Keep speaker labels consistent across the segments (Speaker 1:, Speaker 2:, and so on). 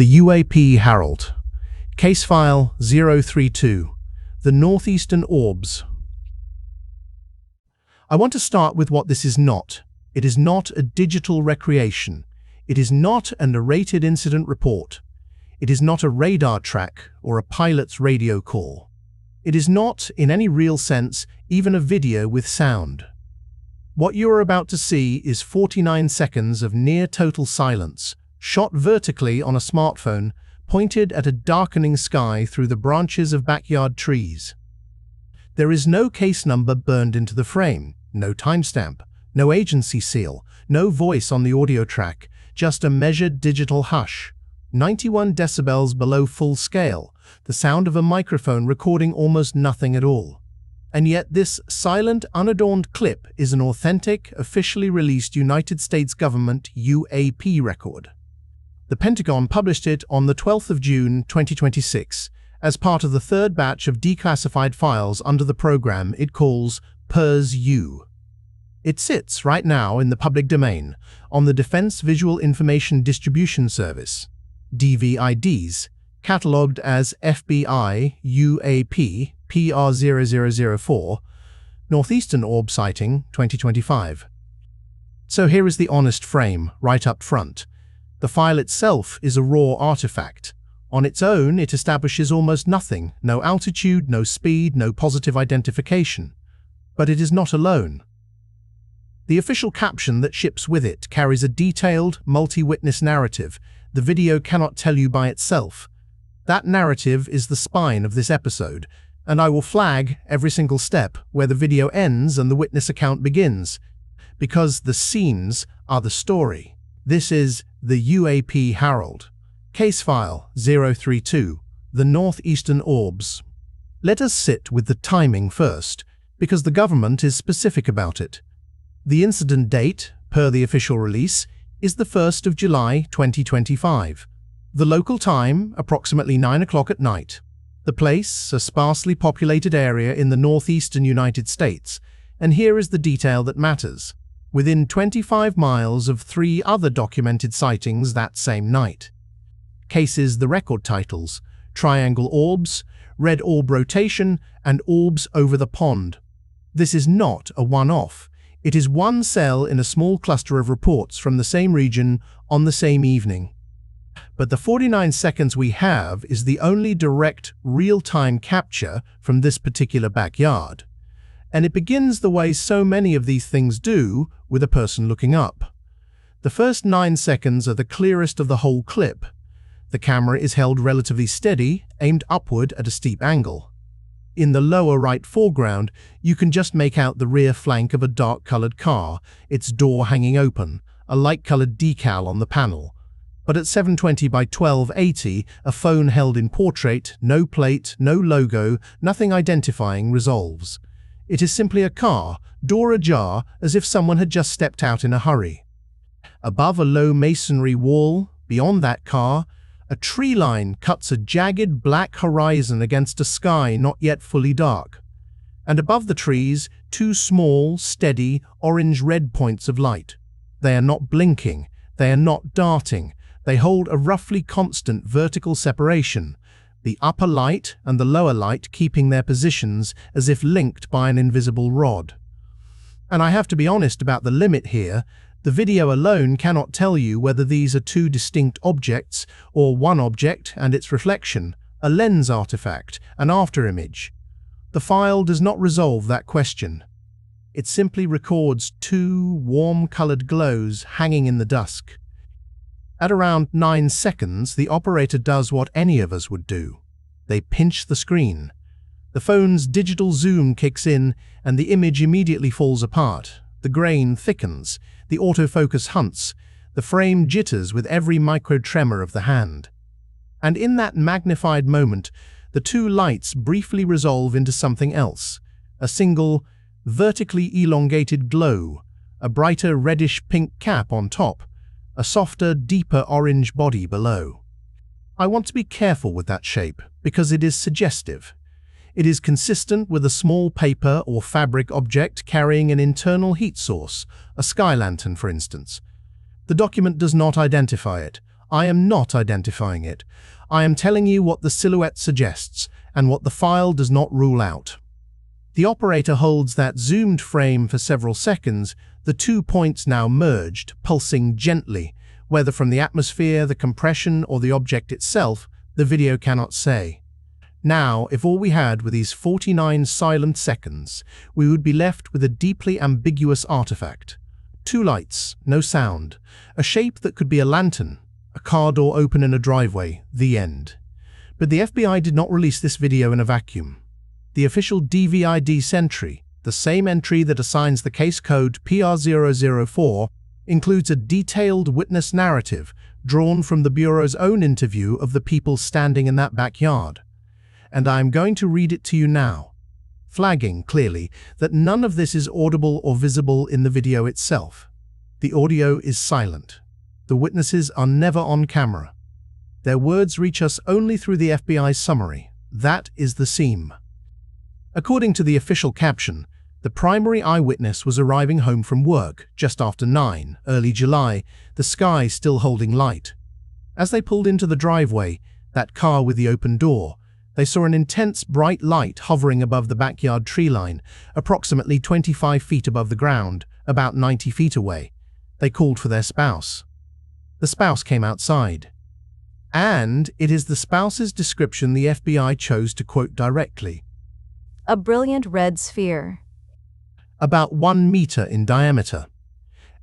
Speaker 1: The UAP Herald. Case File 032. The Northeastern Orbs. I want to start with what this is not. It is not a digital recreation. It is not a narrated incident report. It is not a radar track or a pilot's radio call. It is not, in any real sense, even a video with sound. What you are about to see is 49 seconds of near-total silence, shot vertically on a smartphone, pointed at a darkening sky through the branches of backyard trees. There is no case number burned into the frame, no timestamp, no agency seal, no voice on the audio track, just a measured digital hush. 91 decibels below full scale, the sound of a microphone recording almost nothing at all. And yet this silent, unadorned clip is an authentic, officially released United States government UAP record. The Pentagon published it on the 12th of June 2026 as part of the third batch of declassified files under the program it calls PERS-U. It sits right now in the public domain on the Defense Visual Information Distribution Service, DVIDS, catalogued as FBI UAP PR0004, Northeastern Orb Sighting 2025. So here is the honest frame, right up front. The file itself is a raw artifact. On its own, it establishes almost nothing, no altitude, no speed, no positive identification. But it is not alone. The official caption that ships with it carries a detailed, multi-witness narrative the video cannot tell you by itself. That narrative is the spine of this episode, and I will flag every single step where the video ends and the witness account begins, because the scenes are the story. This is the UAP Herald. Case File 032. The Northeastern Orbs. Let us sit with the timing first, because the government is specific about it. The incident date, per the official release, is the 1st of July 2025. The local time, approximately 9 o'clock at night. The place, a sparsely populated area in the northeastern United States, and here is the detail that matters. Within 25 miles of 3 other documented sightings that same night. Cases the record titles: Triangle Orbs, Red Orb Rotation, and Orbs Over the Pond. This is not a one-off. It is one cell in a small cluster of reports from the same region on the same evening. But the 49 seconds we have is the only direct, real-time capture from this particular backyard. And it begins the way so many of these things do, with a person looking up. The first 9 seconds are the clearest of the whole clip. The camera is held relatively steady, aimed upward at a steep angle. In the lower right foreground, you can just make out the rear flank of a dark-colored car, its door hanging open, a light-colored decal on the panel. But at 720 by 1280, a phone held in portrait, no plate, no logo, nothing identifying resolves. It is simply a car, door ajar, as if someone had just stepped out in a hurry. Above a low masonry wall, beyond that car, a tree line cuts a jagged black horizon against a sky not yet fully dark. And above the trees, 2 small, steady, orange-red points of light. They are not blinking, they are not darting, they hold a roughly constant vertical separation, the upper light and the lower light keeping their positions as if linked by an invisible rod. And I have to be honest about the limit here. The video alone cannot tell you whether these are 2 distinct objects or one object and its reflection, a lens artifact, an afterimage. The file does not resolve that question. It simply records 2 warm-colored glows hanging in the dusk. At around 9 seconds, the operator does what any of us would do. They pinch the screen. The phone's digital zoom kicks in, and the image immediately falls apart. The grain thickens, the autofocus hunts, the frame jitters with every micro-tremor of the hand. And in that magnified moment, the 2 lights briefly resolve into something else, a single, vertically elongated glow, a brighter reddish-pink cap on top, a softer, deeper orange body below. I want to be careful with that shape, because it is suggestive. It is consistent with a small paper or fabric object carrying an internal heat source, a sky lantern for instance. The document does not identify it, I am not identifying it. I am telling you what the silhouette suggests and what the file does not rule out. The operator holds that zoomed frame for several seconds, the 2 points now merged, pulsing gently. Whether from the atmosphere, the compression, or the object itself, the video cannot say. Now, if all we had were these 49 silent seconds, we would be left with a deeply ambiguous artifact. 2 lights, no sound, a shape that could be a lantern, a car door open in a driveway, the end. But the FBI did not release this video in a vacuum. The official DVIDS entry, the same entry that assigns the case code PR004, includes a detailed witness narrative drawn from the Bureau's own interview of the people standing in that backyard. And I am going to read it to you now, flagging clearly that none of this is audible or visible in the video itself. The audio is silent. The witnesses are never on camera. Their words reach us only through the FBI's summary. That is the seam. According to the official caption, the primary eyewitness was arriving home from work just after 9, early July, the sky still holding light. As they pulled into the driveway, that car with the open door, they saw an intense bright light hovering above the backyard tree line, approximately 25 feet above the ground, about 90 feet away. They called for their spouse. The spouse came outside. And it is the spouse's description the FBI chose to quote directly.
Speaker 2: A brilliant red sphere.
Speaker 1: About 1 meter in diameter.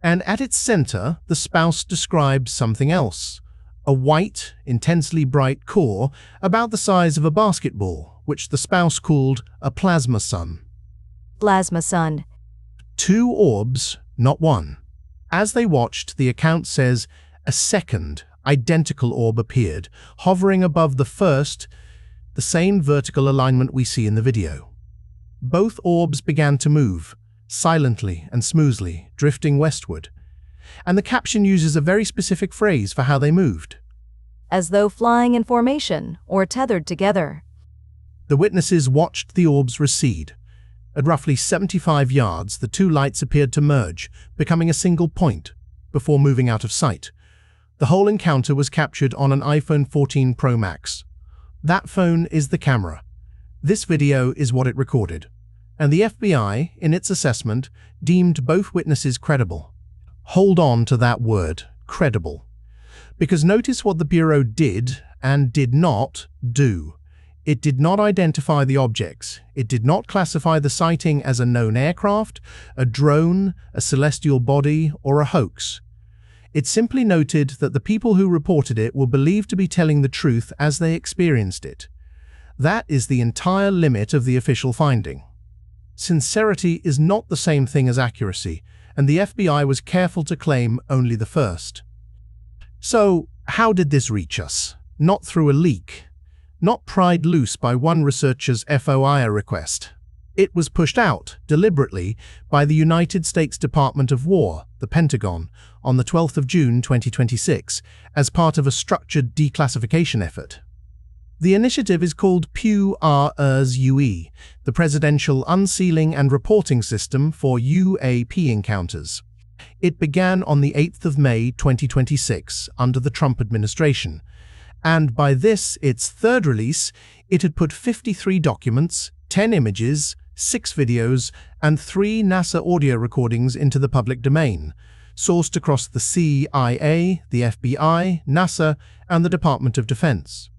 Speaker 1: And at its center, the spouse described something else. A white, intensely bright core about the size of a basketball, which the spouse called a plasma sun.
Speaker 2: Plasma sun.
Speaker 1: 2 orbs, not 1. As they watched, the account says, a second, identical orb appeared, hovering above the first, the same vertical alignment we see in the video. Both orbs began to move, silently and smoothly, drifting westward. And the caption uses a very specific phrase for how they moved.
Speaker 2: As though flying in formation or tethered together.
Speaker 1: The witnesses watched the orbs recede. At roughly 75 yards, the 2 lights appeared to merge, becoming a single point, before moving out of sight. The whole encounter was captured on an iPhone 14 Pro Max. That phone is the camera. This video is what it recorded. And the FBI, in its assessment, deemed both witnesses credible. Hold on to that word, credible. Because notice what the Bureau did and did not do. It did not identify the objects. It did not classify the sighting as a known aircraft, a drone, a celestial body, or a hoax. It simply noted that the people who reported it were believed to be telling the truth as they experienced it. That is the entire limit of the official finding. Sincerity is not the same thing as accuracy, and the FBI was careful to claim only the first. So, how did this reach us? Not through a leak. Not pried loose by one researcher's FOIA request. It was pushed out, deliberately, by the United States Department of War, the Pentagon, on the 12th of June 2026, as part of a structured declassification effort. The initiative is called PURSUE, the Presidential Unsealing and Reporting System for UAP encounters. It began on the 8th of May 2026 under the Trump administration, and by this, its third release, it had put 53 documents, 10 images, 6 videos, and 3 NASA audio recordings into the public domain, sourced across the CIA, the FBI, NASA, and the Department of Defense.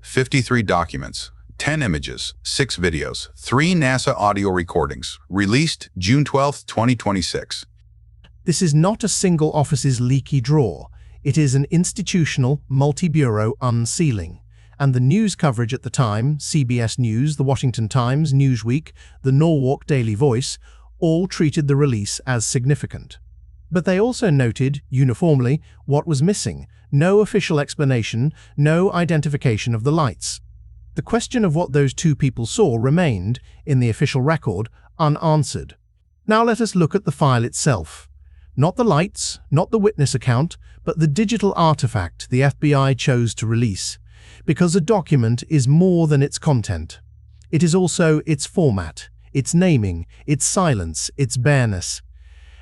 Speaker 3: 53 documents, 10 images, 6 videos, 3 NASA audio recordings, released June 12, 2026.
Speaker 1: This is not a single office's leaky drawer. It is an institutional, multi-bureau unsealing. And the news coverage at the time, CBS News, The Washington Times, Newsweek, the Norwalk Daily Voice, all treated the release as significant. But they also noted, uniformly, what was missing: no official explanation, no identification of the lights. The question of what those 2 people saw remained, in the official record, unanswered. Now let us look at the file itself. Not the lights, not the witness account, but the digital artifact the FBI chose to release. Because a document is more than its content. It is also its format, its naming, its silence, its bareness.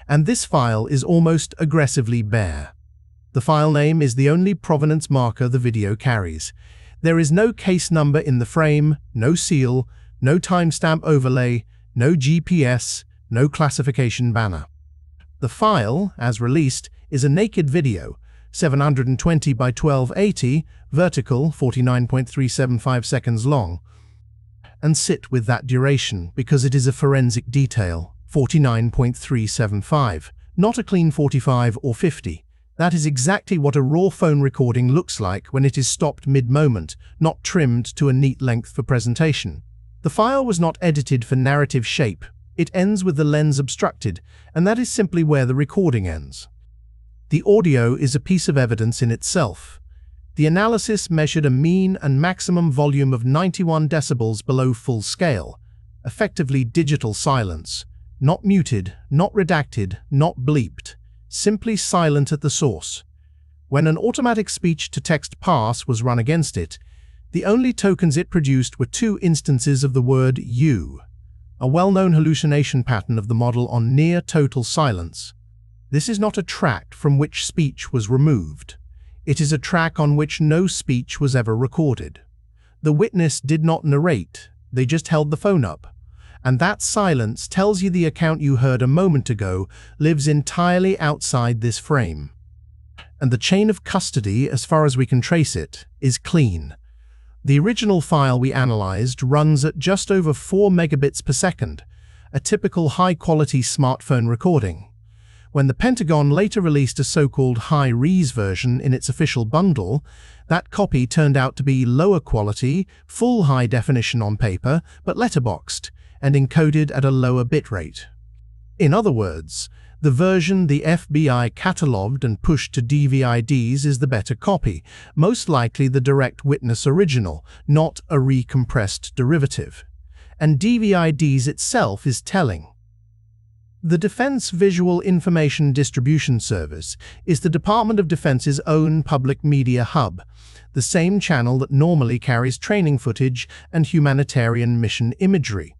Speaker 1: And this file is almost aggressively bare. The file name is the only provenance marker the video carries. There is no case number in the frame, no seal, no timestamp overlay, no GPS, no classification banner. The file, as released, is a naked video, 720 by 1280, vertical, 49.375 seconds long, and sit with that duration because it is a forensic detail, 49.375, not a clean 45 or 50. That is exactly what a raw phone recording looks like when it is stopped mid-moment, not trimmed to a neat length for presentation. The file was not edited for narrative shape. It ends with the lens obstructed, and that is simply where the recording ends. The audio is a piece of evidence in itself. The analysis measured a mean and maximum volume of 91 decibels below full scale, effectively digital silence, not muted, not redacted, not bleeped, simply silent at the source. When an automatic speech-to-text pass was run against it, the only tokens it produced were 2 instances of the word "you," a well-known hallucination pattern of the model on near-total silence. This is not a track from which speech was removed. It is a track on which no speech was ever recorded. The witness did not narrate, they just held the phone up. And that silence tells you the account you heard a moment ago lives entirely outside this frame. And the chain of custody, as far as we can trace it, is clean. The original file we analyzed runs at just over 4 megabits per second, a typical high-quality smartphone recording. When the Pentagon later released a so-called high-res version in its official bundle, that copy turned out to be lower quality, full high definition on paper, but letterboxed, and encoded at a lower bitrate. In other words, the version the FBI catalogued and pushed to DVIDs is the better copy, most likely the direct witness original, not a recompressed derivative. And DVIDs itself is telling. The Defense Visual Information Distribution Service is the Department of Defense's own public media hub, the same channel that normally carries training footage and humanitarian mission imagery.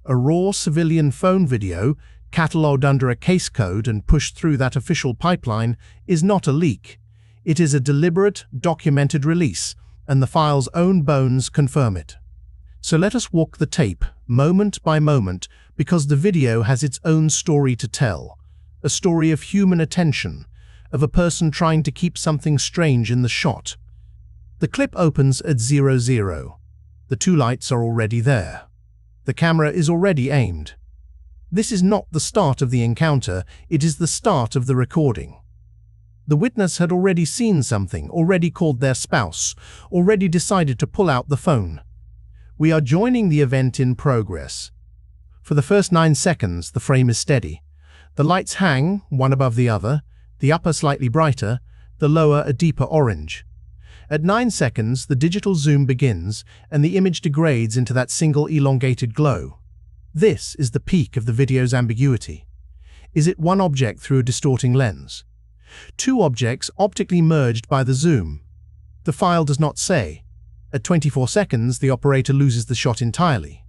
Speaker 1: A raw civilian phone video, catalogued under a case code and pushed through that official pipeline, is not a leak. It is a deliberate, documented release, and the file's own bones confirm it. So let us walk the tape, moment by moment, because the video has its own story to tell. A story of human attention, of a person trying to keep something strange in the shot. The clip opens at 00. The 2 lights are already there. The camera is already aimed. This is not the start of the encounter, it is the start of the recording. The witness had already seen something, already called their spouse, already decided to pull out the phone. We are joining the event in progress. For the first 9 seconds, the frame is steady. The lights hang, one above the other, the upper slightly brighter, the lower a deeper orange. At 9 seconds, the digital zoom begins, and the image degrades into that single elongated glow. This is the peak of the video's ambiguity. Is it one object through a distorting lens? 2 objects optically merged by the zoom? The file does not say. At 24 seconds, the operator loses the shot entirely.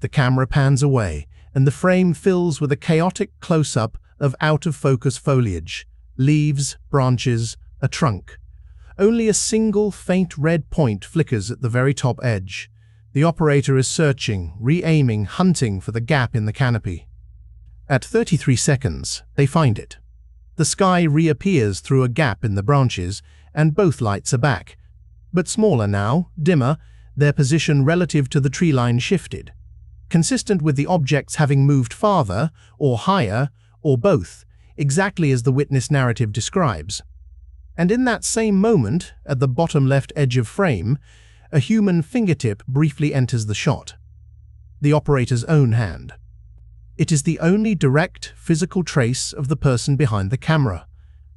Speaker 1: The camera pans away, and the frame fills with a chaotic close-up of out-of-focus foliage, leaves, branches, a trunk. Only a single faint red point flickers at the very top edge. The operator is searching, re-aiming, hunting for the gap in the canopy. At 33 seconds, they find it. The sky reappears through a gap in the branches, and both lights are back. But smaller now, dimmer, their position relative to the tree line shifted. Consistent with the objects having moved farther, or higher, or both, exactly as the witness narrative describes. And in that same moment, at the bottom left edge of frame, a human fingertip briefly enters the shot. The operator's own hand. It is the only direct, physical trace of the person behind the camera.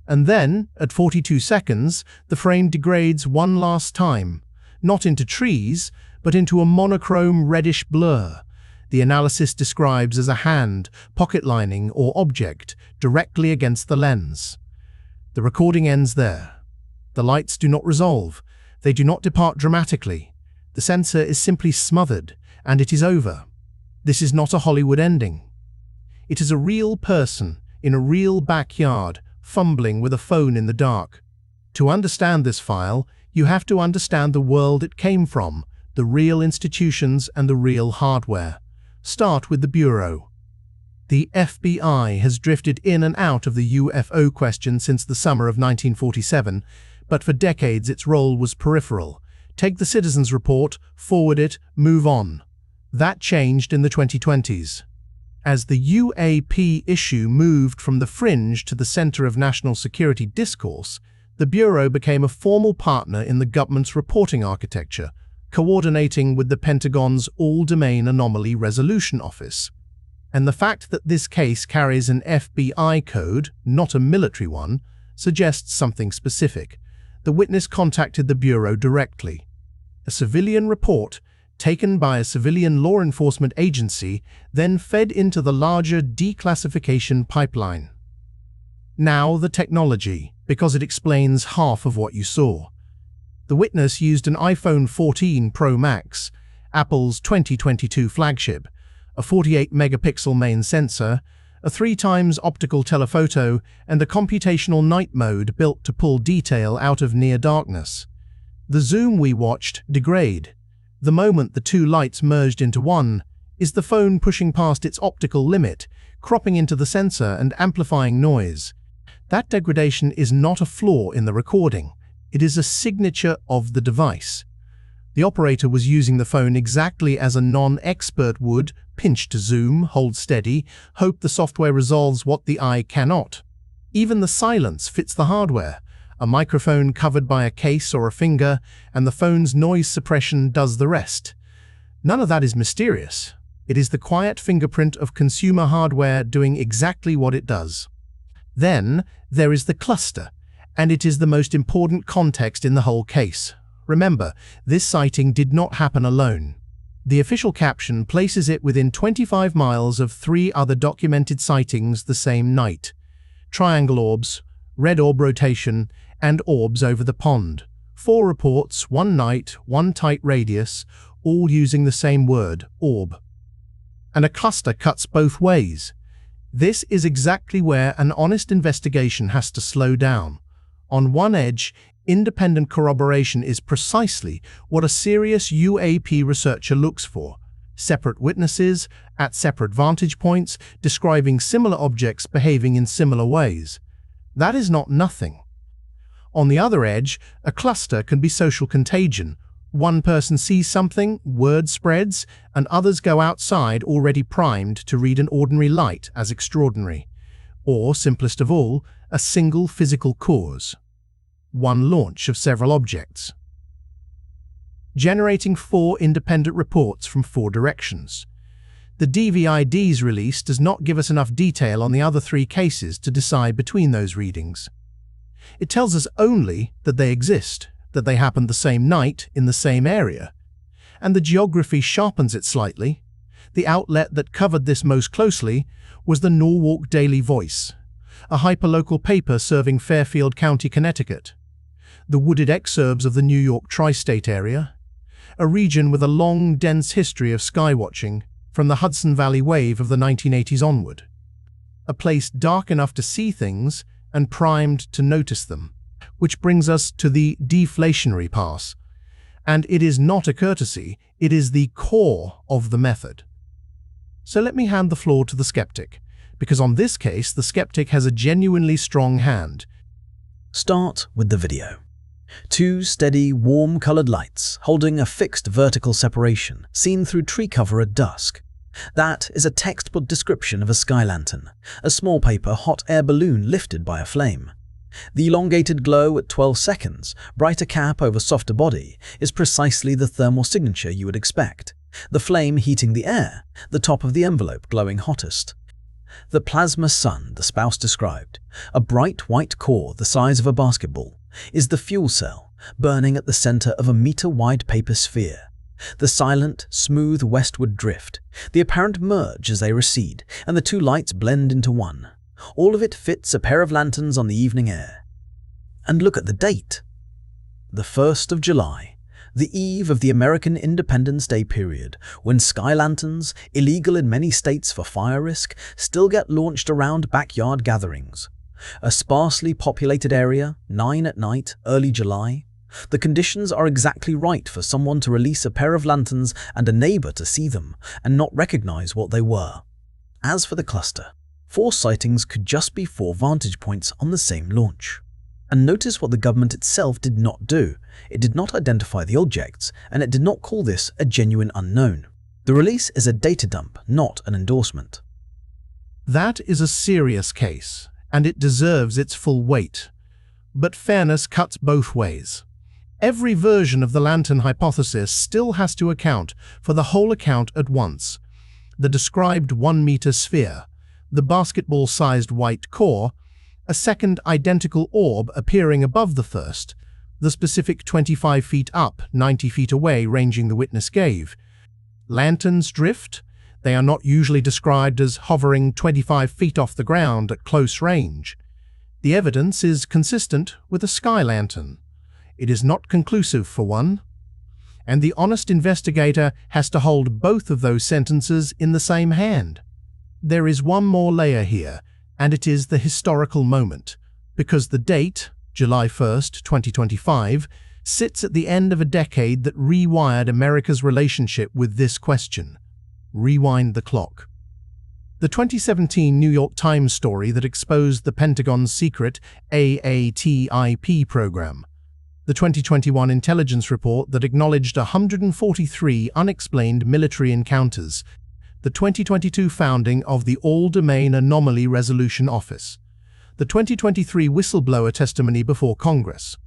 Speaker 1: And then, at 42 seconds, the frame degrades one last time, not into trees, but into a monochrome reddish blur. The analysis describes as a hand, pocket lining, or object directly against the lens. The recording ends there. The lights do not resolve. They do not depart dramatically. The sensor is simply smothered, and it is over. This is not a Hollywood ending. It is a real person, in a real backyard, fumbling with a phone in the dark. To understand this file, you have to understand the world it came from, the real institutions and the real hardware. Start with the Bureau. The FBI has drifted in and out of the UFO question since the summer of 1947, but for decades its role was peripheral. Take the Citizens Report, forward it, move on. That changed in the 2020s. As the UAP issue moved from the fringe to the center of national security discourse, the Bureau became a formal partner in the government's reporting architecture, coordinating with the Pentagon's All-Domain Anomaly Resolution Office. And the fact that this case carries an FBI code, not a military one, suggests something specific. The witness contacted the Bureau directly. A civilian report, taken by a civilian law enforcement agency, then fed into the larger declassification pipeline. Now the technology, because it explains half of what you saw. The witness used an iPhone 14 Pro Max, Apple's 2022 flagship, a 48-megapixel main sensor, a 3x optical telephoto, and a computational night mode built to pull detail out of near darkness. The zoom we watched degrade. The moment the two lights merged into one, is the phone pushing past its optical limit, cropping into the sensor and amplifying noise. That degradation is not a flaw in the recording. It is a signature of the device. The operator was using the phone exactly as a non-expert would: pinch to zoom, hold steady, hope the software resolves what the eye cannot. Even the silence fits the hardware. A microphone covered by a case or a finger, and the phone's noise suppression does the rest. None of that is mysterious. It is the quiet fingerprint of consumer hardware doing exactly what it does. Then there is the cluster, and it is the most important context in the whole case. Remember, this sighting did not happen alone. The official caption places it within 25 miles of 3 other documented sightings the same night. Triangle orbs, red orb rotation, and orbs over the pond. 4 reports, 1 night, 1 tight radius, all using the same word, orb. And a cluster cuts both ways. This is exactly where an honest investigation has to slow down. On one edge, independent corroboration is precisely what a serious UAP researcher looks for. Separate witnesses, at separate vantage points, describing similar objects behaving in similar ways. That is not nothing. On the other edge, a cluster can be social contagion. One person sees something, word spreads, and others go outside already primed to read an ordinary light as extraordinary. Or, simplest of all, a single physical cause. One launch of several objects. Generating 4 independent reports from 4 directions. The DVIDS release does not give us enough detail on the other 3 cases to decide between those readings. It tells us only that they exist, that they happened the same night in the same area. And the geography sharpens it slightly. The outlet that covered this most closely was the Norwalk Daily Voice, a hyperlocal paper serving Fairfield County, Connecticut. The wooded exurbs of the New York tri-state area, a region with a long, dense history of skywatching from the Hudson Valley wave of the 1980s onward. A place dark enough to see things and primed to notice them. Which brings us to the deflationary pass. And it is not a courtesy, it is the core of the method. So let me hand the floor to the skeptic, because on this case the skeptic has a genuinely strong hand.
Speaker 4: Start with the video. 2 steady, warm-colored lights holding a fixed vertical separation seen through tree cover at dusk. That is a textbook description of a sky lantern, a small paper hot air balloon lifted by a flame. The elongated glow at 12 seconds, brighter cap over softer body, is precisely the thermal signature you would expect. The flame heating the air, the top of the envelope glowing hottest. The plasma sun the spouse described, a bright white core the size of a basketball, is the fuel cell, burning at the center of a meter-wide paper sphere. The silent, smooth westward drift, the apparent merge as they recede, and the 2 lights blend into one. All of it fits a pair of lanterns on the evening air. And look at the date. The 1st of July, the eve of the American Independence Day period, when sky lanterns, illegal in many states for fire risk, still get launched around backyard gatherings. A sparsely populated area, 9 at night, early July. The conditions are exactly right for someone to release a pair of lanterns and a neighbor to see them and not recognize what they were. As for the cluster, 4 sightings could just be 4 vantage points on the same launch. And notice what the government itself did not do. It did not identify the objects, and it did not call this a genuine unknown. The release is a data dump, not an endorsement.
Speaker 1: That is a serious case, and it deserves its full weight. But fairness cuts both ways. Every version of the lantern hypothesis still has to account for the whole account at once. The described 1-meter sphere, the basketball-sized white core, a second identical orb appearing above the first, the specific 25 feet up, 90 feet away ranging the witness gave. Lanterns drift. They are not usually described as hovering 25 feet off the ground at close range. The evidence is consistent with a sky lantern. It is not conclusive for one. And the honest investigator has to hold both of those sentences in the same hand. There is one more layer here, and it is the historical moment, because the date, July 1st, 2025, sits at the end of a decade that rewired America's relationship with this question. Rewind the clock. The 2017 New York Times story that exposed the Pentagon's secret AATIP program. The 2021 intelligence report that acknowledged 143 unexplained military encounters. The 2022 founding of the All-Domain Anomaly Resolution Office. The 2023 whistleblower testimony before Congress.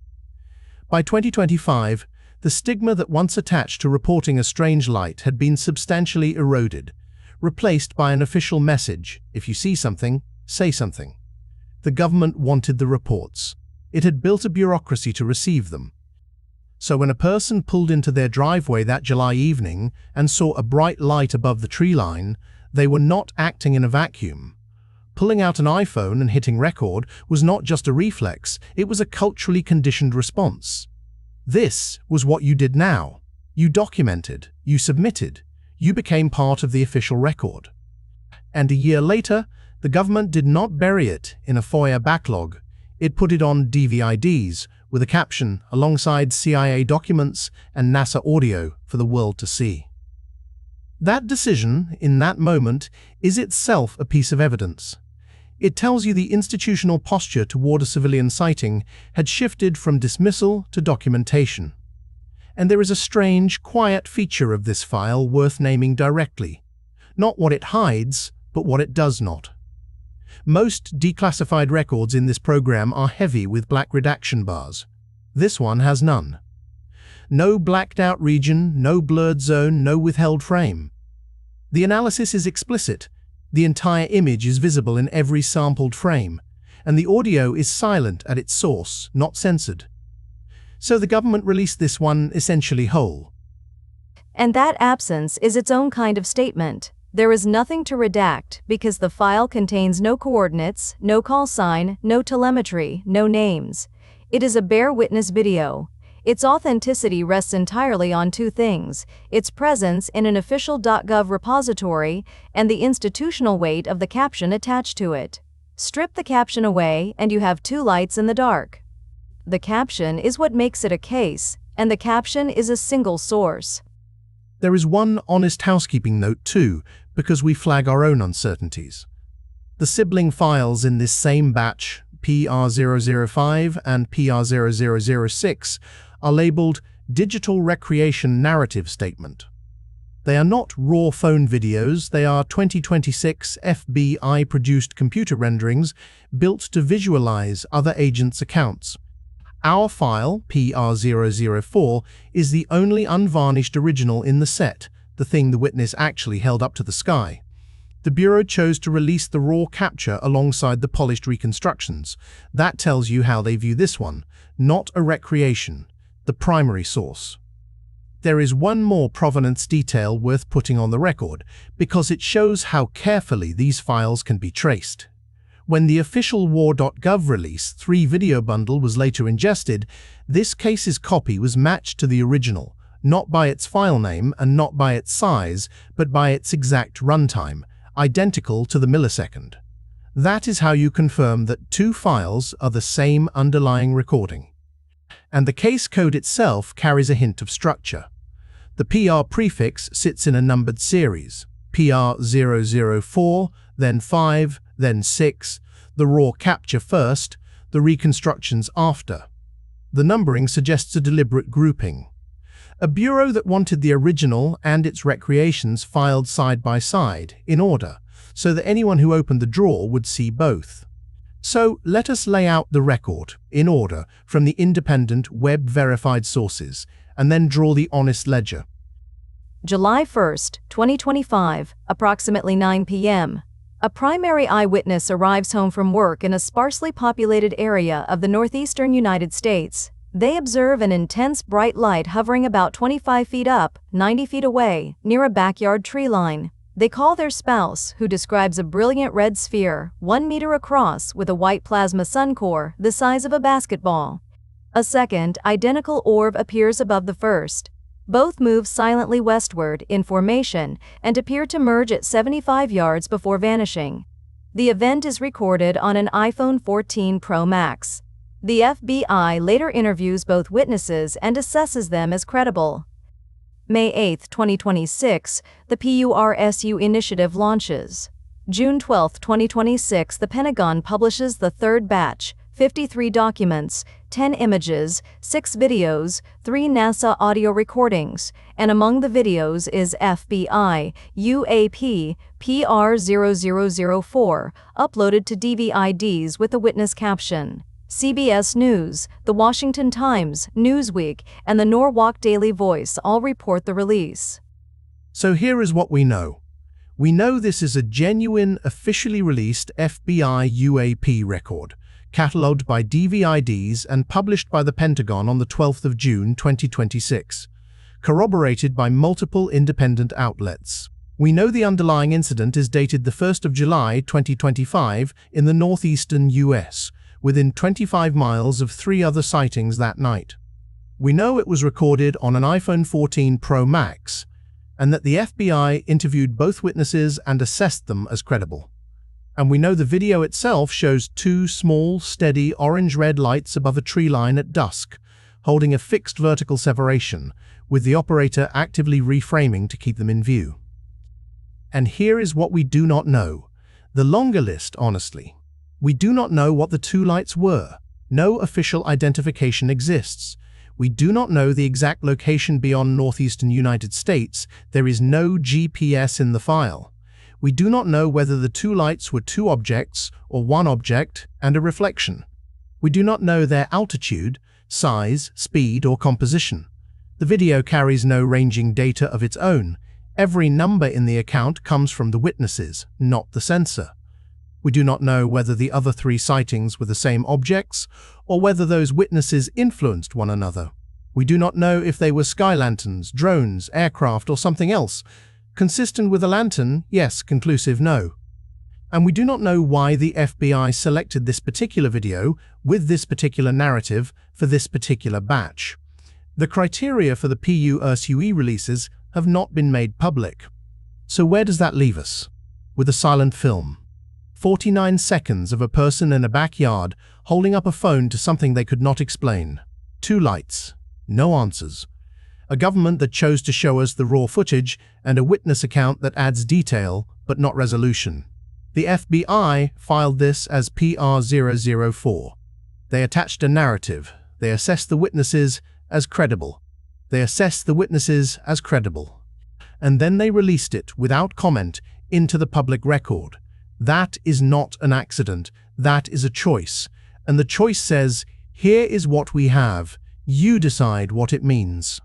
Speaker 1: By 2025, the stigma that once attached to reporting a strange light had been substantially eroded, replaced by an official message: if you see something, say something. The government wanted the reports. It had built a bureaucracy to receive them. So when a person pulled into their driveway that July evening and saw a bright light above the tree line, they were not acting in a vacuum. Pulling out an iPhone and hitting record was not just a reflex, it was a culturally conditioned response. This was what you did now. You documented, you submitted, you became part of the official record. And a year later, the government did not bury it in a FOIA backlog. It put it on DVIDs with a caption alongside CIA documents and NASA audio for the world to see. That decision, in that moment, is itself a piece of evidence. It tells you the institutional posture toward a civilian sighting had shifted from dismissal to documentation. And there is a strange, quiet feature of this file worth naming directly. Not what it hides, but what it does not. Most declassified records in this program are heavy with black redaction bars. This one has none. No blacked out region, no blurred zone, no withheld frame. The analysis is explicit. The entire image is visible in every sampled frame, and the audio is silent at its source, not censored. So the government released this one essentially whole.
Speaker 2: And that absence is its own kind of statement. There is nothing to redact because the file contains no coordinates, no call sign, no telemetry, no names. It is a bare witness video. Its authenticity rests entirely on 2 things: its presence in an official.gov repository and the institutional weight of the caption attached to it. Strip the caption away and you have 2 lights in the dark. The caption is what makes it a case, and the caption is a single source.
Speaker 1: There is one honest housekeeping note too, because we flag our own uncertainties. The sibling files in this same batch, PR005 and PR0006, are labeled Digital Recreation Narrative Statement. They are not raw phone videos, they are 2026 FBI-produced computer renderings built to visualize other agents' accounts. Our file, PR004, is the only unvarnished original in the set, the thing the witness actually held up to the sky. The Bureau chose to release the raw capture alongside the polished reconstructions. That tells you how they view this one, not a recreation, the primary source. There is one more provenance detail worth putting on the record, because it shows how carefully these files can be traced. When the official war.gov release 3 video bundle was later ingested, this case's copy was matched to the original, not by its file name and not by its size, but by its exact runtime, identical to the millisecond. That is how you confirm that two files are the same underlying recording. And the case code itself carries a hint of structure. The PR prefix sits in a numbered series, PR004, then 5, then 6, the raw capture first, the reconstructions after. The numbering suggests a deliberate grouping. A bureau that wanted the original and its recreations filed side by side, in order, so that anyone who opened the drawer would see both. So let us lay out the record, in order, from the independent, web-verified sources, and then draw the honest ledger.
Speaker 2: July 1st, 2025, approximately 9 p.m. A primary eyewitness arrives home from work in a sparsely populated area of the northeastern United States. They observe an intense bright light hovering about 25 feet up, 90 feet away, near a backyard tree line. They call their spouse, who describes a brilliant red sphere, 1 meter across, with a white plasma sun core the size of a basketball. A second, identical orb appears above the first. Both move silently westward in formation and appear to merge at 75 yards before vanishing. The event is recorded on an iPhone 14 Pro Max. The FBI later interviews both witnesses and assesses them as credible. May 8, 2026, the PURSU initiative launches. June 12, 2026, the Pentagon publishes the third batch, 53 documents, 10 images, 6 videos, 3 NASA audio recordings, and among the videos is FBI, UAP, PR0004, uploaded to DVIDs with a witness caption. CBS News, The Washington Times, Newsweek, and the Norwalk Daily Voice all report the release.
Speaker 1: So here is what we know. We know this is a genuine, officially released FBI UAP record, catalogued by DVIDs and published by the Pentagon on the 12th of June 2026, corroborated by multiple independent outlets. We know the underlying incident is dated the 1st of July 2025 in the northeastern US, within 25 miles of 3 other sightings that night. We know it was recorded on an iPhone 14 Pro Max, and that the FBI interviewed both witnesses and assessed them as credible. And we know the video itself shows 2 small, steady, orange-red lights above a tree line at dusk, holding a fixed vertical separation, with the operator actively reframing to keep them in view. And here is what we do not know. The longer list, honestly. We do not know what the 2 lights were. No official identification exists. We do not know the exact location beyond northeastern United States. There is no GPS in the file. We do not know whether the 2 lights were 2 objects or 1 object and a reflection. We do not know their altitude, size, speed, or composition. The video carries no ranging data of its own. Every number in the account comes from the witnesses, not the sensor. We do not know whether the other 3 sightings were the same objects, or whether those witnesses influenced one another. We do not know if they were sky lanterns, drones, aircraft, or something else. Consistent with a lantern, yes. Conclusive, no. And we do not know why the FBI selected this particular video with this particular narrative for this particular batch. The criteria for the PURSUE releases have not been made public. So where does that leave us? With a silent film. 49 seconds of a person in a backyard holding up a phone to something they could not explain. 2 lights. No answers. A government that chose to show us the raw footage, and a witness account that adds detail but not resolution. The FBI filed this as PR004. They attached a narrative. They assessed the witnesses as credible. And then they released it without comment into the public record. That is not an accident. That is a choice. And the choice says, here is what we have. You decide what it means.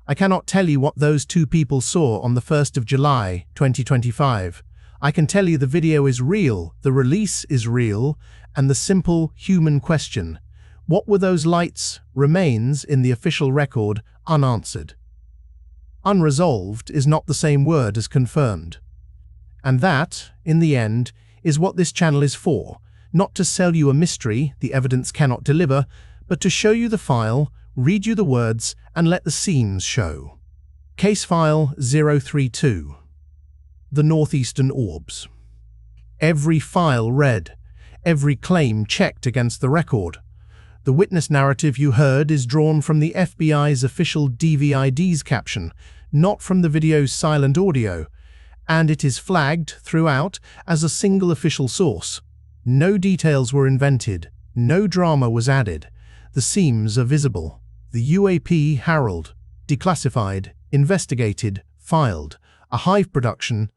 Speaker 1: I cannot tell you what those 2 people saw on the 1st of July, 2025. I can tell you the video is real, the release is real, and the simple human question, what were those lights, remains in the official record unanswered. Unresolved is not the same word as confirmed. And that, in the end, is what this channel is for, not to sell you a mystery the evidence cannot deliver, but to show you the file, read you the words, and let the scenes show. Case File 032. The Northeastern Orbs. Every file read, every claim checked against the record. The witness narrative you heard is drawn from the FBI's official DVIDS caption, not from the video's silent audio, and it is flagged throughout as a single official source. No details were invented, no drama was added. The seams are visible. The UAP Herald, declassified, investigated, filed, a Hive production,